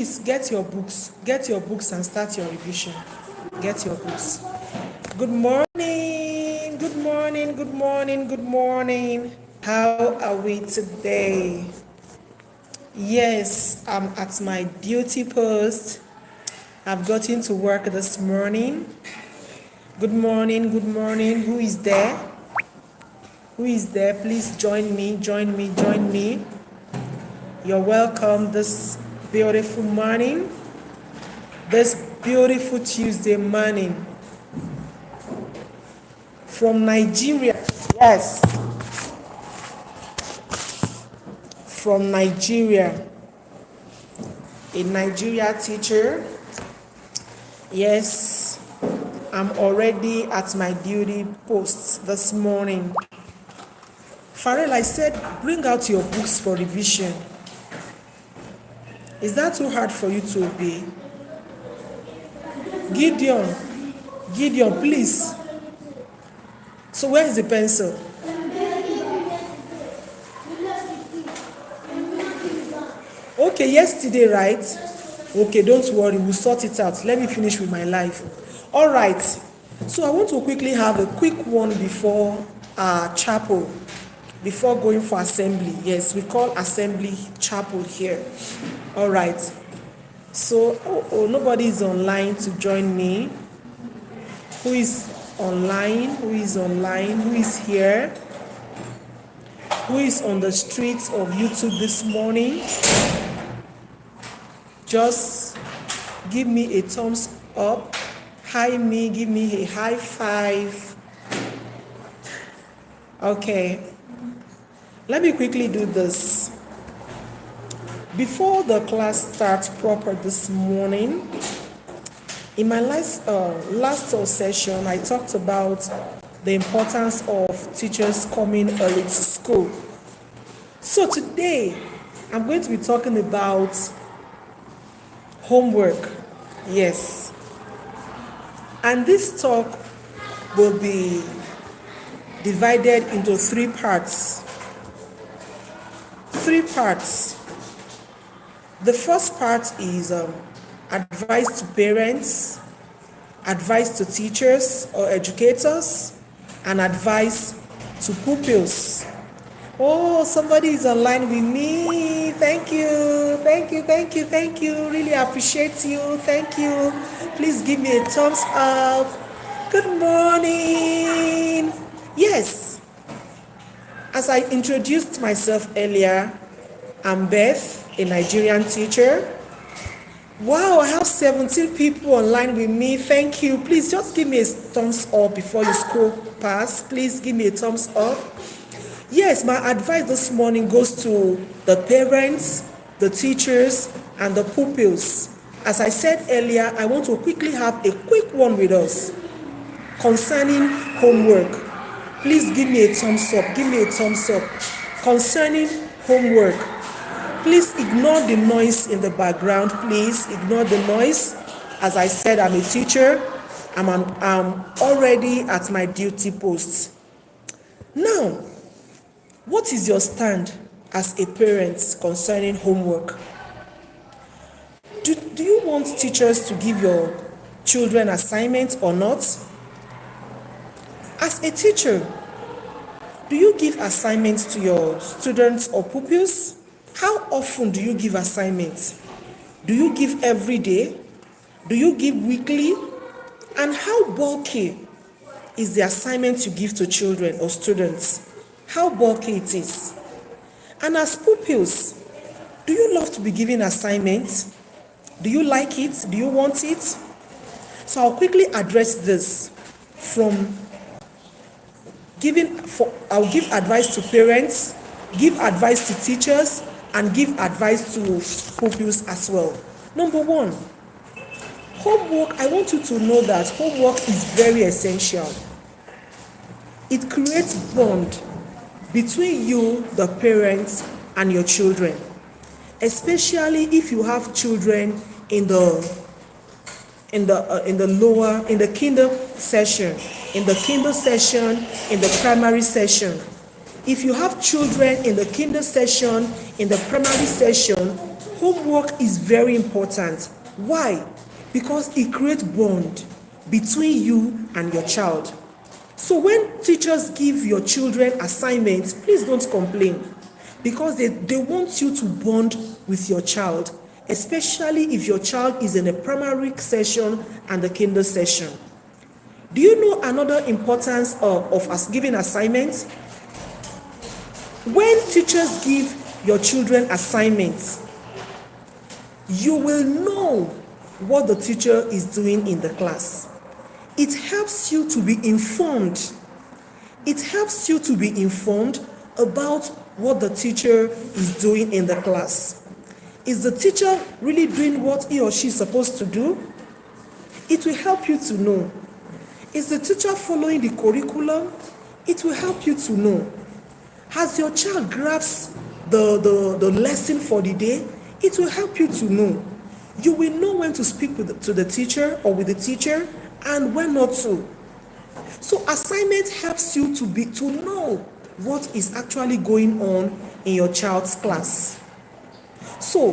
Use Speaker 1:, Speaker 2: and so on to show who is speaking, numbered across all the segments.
Speaker 1: Please get your books. Get your books and start your revision. Get your books. Good morning. Good morning. Good morning. Good morning. How are we today? Yes, I'm at my duty post. I've gotten to work this morning. Good morning. Good morning. Who is there? Who is there? Please join me. Join me. Join me. You're welcome this beautiful morning. This beautiful Tuesday morning from Nigeria. Yes, from Nigeria. A Nigeria teacher. Yes, I'm already at my duty post this morning. Farrell, I said, bring out your books for revision. Is that too hard for you to obey? Gideon, please. So where is the pencil? Okay, yesterday, right? Okay, don't worry, we'll sort it out. Let me finish with my life. All right. So I want to quickly have a quick one before chapel, before going for assembly. Yes, we call assembly chapel here. All right. So, nobody is online to join me. Who is online? Who is online? Who is here? Who is on the streets of YouTube this morning? Just give me a thumbs up. Hi me, give me a high five. Okay. Let me quickly do this. Before the class starts proper this morning, in my last session, I talked about the importance of teachers coming early to school. So today, I'm going to be talking about homework. Yes. And this talk will be divided into three parts. The first part is advice to parents, advice to teachers or educators, and advice to pupils. Oh, somebody is online with me. Thank you. Really appreciate you. Thank you. Please give me a thumbs up. Good morning. Yes. As I introduced myself earlier, I'm Beth, a Nigerian teacher. Wow, I have 17 people online with me. Thank you. Please just give me a thumbs up before you scroll past. Please give me a thumbs up. Yes, my advice this morning goes to the parents, the teachers, and the pupils. As I said earlier, I want to quickly have a quick one with us concerning homework. Please give me a thumbs up. Give me a thumbs up. Concerning homework. Please ignore the noise in the background. Please ignore the noise. As I said, I'm a teacher. I'm already at my duty post. Now, what is your stand as a parent concerning homework? Do you want teachers to give your children assignments or not? As a teacher, do you give assignments to your students or pupils? How often do you give assignments? Do you give every day? Do you give weekly? And how bulky is the assignment you give to children or students? How bulky it is? And as pupils, do you love to be given assignments? Do you like it? Do you want it? So I'll quickly address this from I'll give advice to parents, give advice to teachers, and give advice to pupils as well. Number one, homework. I want you to know that homework is very essential. It creates bond between you, the parents, and your children, especially if you have children in the kinder session, in the primary session. If you have children in the kinder session, in the primary session, Homework is very important. Why? Because it creates bond between you and your child. So when teachers give your children assignments, please don't complain, because they want you to bond with your child, especially if your child is in a primary session and the kinder session. Do you know another importance of us giving assignments? When teachers give your children assignments, you will know what the teacher is doing in the class. It helps you to be informed. It helps you to be informed about what the teacher is doing in the class. Is the teacher really doing what he or she is supposed to do? It will help you to know. Is the teacher following the curriculum? It will help you to know. Has your child grasped the lesson for the day? It will help you to know. You will know when to speak to the teacher or with the teacher and when not to. So assignment helps you to know what is actually going on in your child's class. So,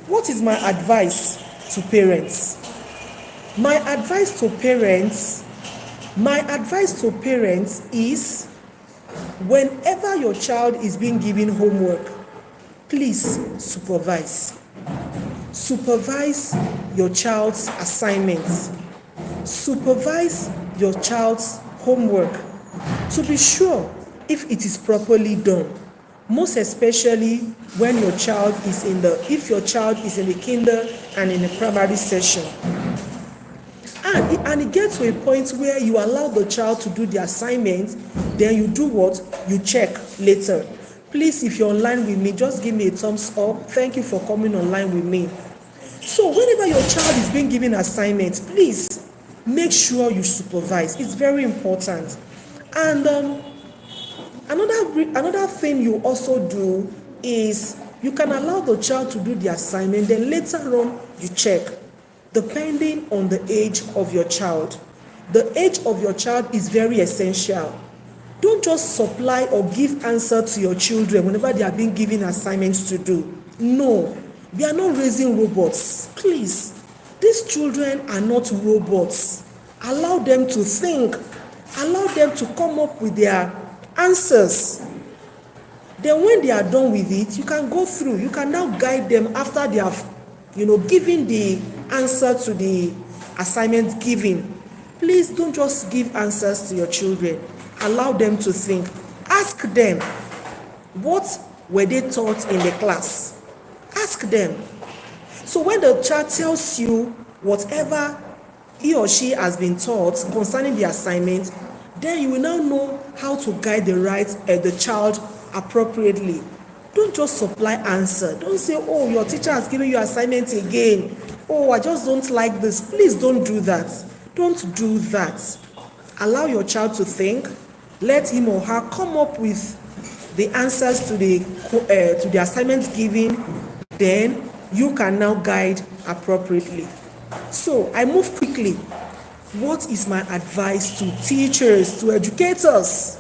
Speaker 1: what is my advice to parents? My advice to parents is, whenever your child is being given homework, please supervise. Supervise your child's assignments. Supervise your child's homework to be sure if it is properly done. Most especially when your child is in the kinder and in the primary session. And it gets to a point where you allow the child to do the assignment, then you do what? You check later. Please, if you're online with me, just give me a thumbs up. Thank you for coming online with me. So whenever your child is being given assignments, please make sure you supervise. It's very important. And another thing you also do is you can allow the child to do the assignment, then later on you check, depending on the age of your child. The age of your child is very essential. Don't just supply or give answer to your children whenever they are being given assignments to do. No, we are not raising robots. Please, these children are not robots. Allow them to think. Allow them to come up with their answers. Then when they are done with it, you can go through. You can now guide them after they have, given the answer to the assignment given. Please don't just give answers to your children. Allow them to think. Ask them, what were they taught in the class? Ask them. So when the child tells you whatever he or she has been taught concerning the assignment, then you will now know how to guide the child appropriately. Don't just supply answer. Don't say, oh, your teacher has given you assignment again. Oh, I just don't like this. Please don't do that. Don't do that. Allow your child to think. Let him or her come up with the answers to the assignments given. Then you can now guide appropriately. So I move quickly. What is my advice to teachers, to educators?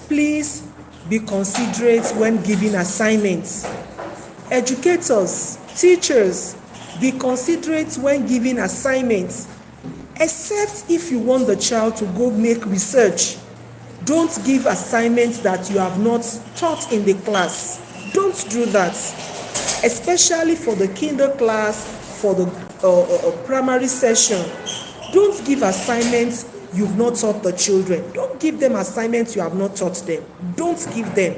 Speaker 1: Please be considerate when giving assignments. Educators, teachers, be considerate when giving assignments, except if you want the child to go make research. Don't give assignments that you have not taught in the class. Don't do that, especially for the kinder class, for the primary session. Don't give assignments you've not taught the children. Don't give them assignments you have not taught them. Don't give them.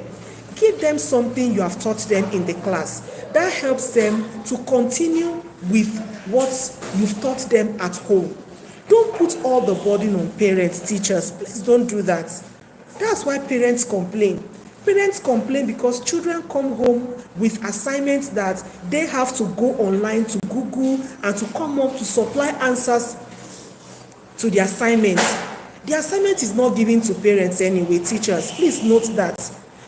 Speaker 1: Give them something you have taught them in the class. That helps them to continue with what you've taught them at home. Don't put all the burden on parents, teachers. Please don't do that. That's why parents complain. Parents complain because children come home with assignments that they have to go online to Google and to come up to supply answers to the assignment. The assignment is not given to parents anyway, teachers. Please note that.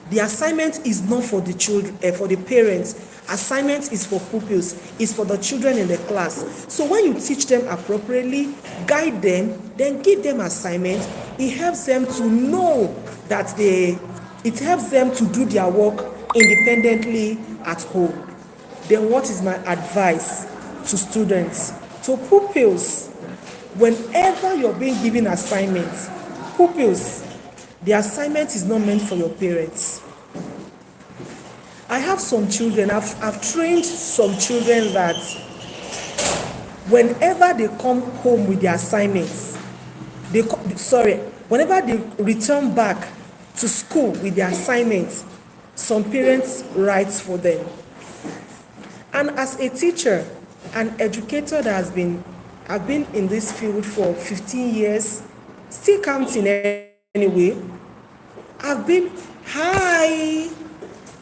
Speaker 1: The assignment is not for the children, for the parents. Assignment is for pupils, is for the children in the class. So when you teach them appropriately, guide them, then give them assignments, it helps them to know that it helps them to do their work independently at home. then what is my advice to students? To pupils, whenever you're being given assignments, pupils, the assignment is not meant for your parents. I have some children, I've trained some children that whenever they come home with their assignments, whenever they return back to school with their assignments, some parents write for them. And as a teacher, an educator that I've been in this field for 15 years, still counting anyway. Hi,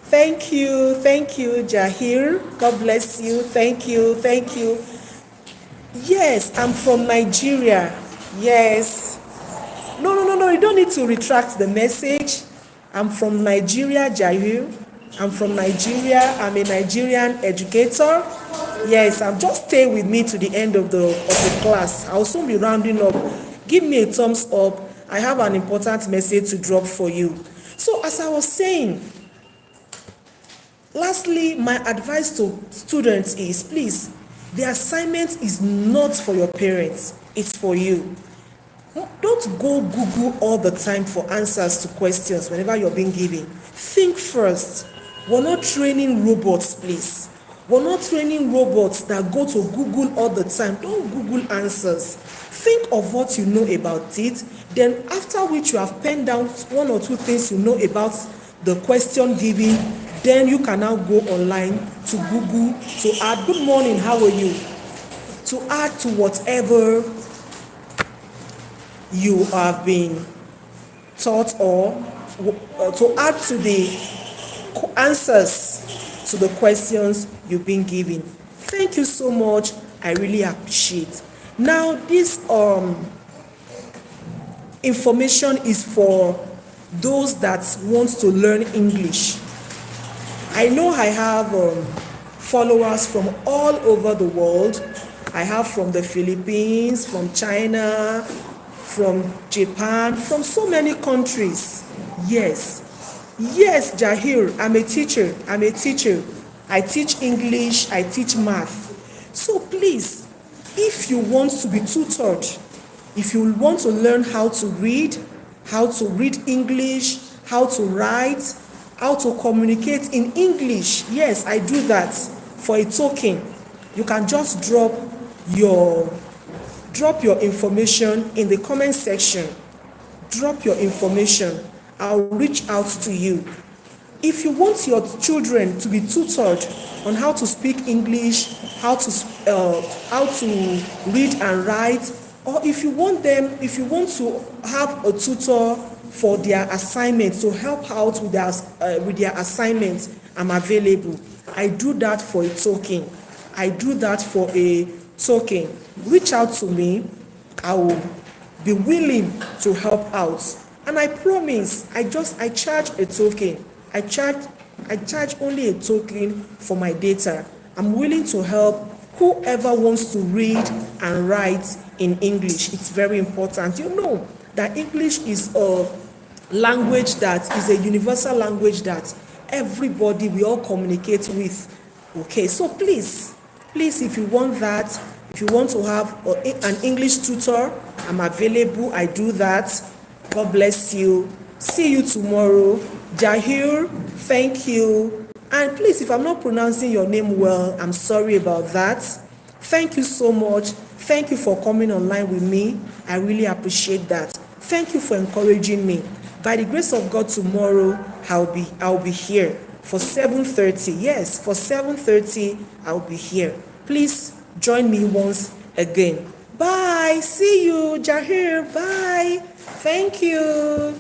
Speaker 1: thank you, Jahir, God bless you, thank you. Yes, I'm from Nigeria, yes. No, you don't need to retract the message. I'm from Nigeria, Jahir. I'm from Nigeria. I'm a Nigerian educator. Yes, just stay with me to the end of the class. I'll soon be rounding up. Give me a thumbs up. I have an important message to drop for you. So as I was saying, lastly, my advice to students is, please, the assignment is not for your parents. It's for you. Don't go Google all the time for answers to questions whenever you're being given. Think first. We're not training robots, please. We're not training robots that go to Google all the time. Don't Google answers. Think of what you know about it. Then after which you have penned down one or two things you know about the question given, then you can now go online to Google to add, good morning, how are you? To add to whatever you have been taught, or to add to the answers to the questions you've been given. Thank you so much. I really appreciate. Now, this information is for those that want to learn English. I know I have followers from all over the world. I have from the Philippines, from China, from Japan, from so many countries. Yes, Jahir, I'm a teacher. I teach English, I teach math. So please, if you want to be tutored, if you want to learn how to read English, how to write, how to communicate in English, yes, I do that for a token. You can just drop your information in the comment section. Drop your information. I'll reach out to you. If you want your children to be tutored on how to speak English, how to read and write, or if you want to have a tutor for their assignments, to help out with their assignments, I'm available. I do that for a token. Reach out to me. I will be willing to help out. And I promise, I charge a token. I charge only a token for my data. I'm willing to help whoever wants to read and write in English. It's very important. You know that English is a language that is a universal language that everybody, we all communicate with. Okay, so please, if you want that, if you want to have an English tutor, I'm available. I do that. God bless you. See you tomorrow. Jahir, thank you. And please, if I'm not pronouncing your name well, I'm sorry about that. Thank you so much. Thank you for coming online with me. I really appreciate that. Thank you for encouraging me. By the grace of God, tomorrow I'll be here for 7:30. Yes, for 7:30 I'll be here. Please join me once again. Bye. See you, Jahir. Bye. Thank you.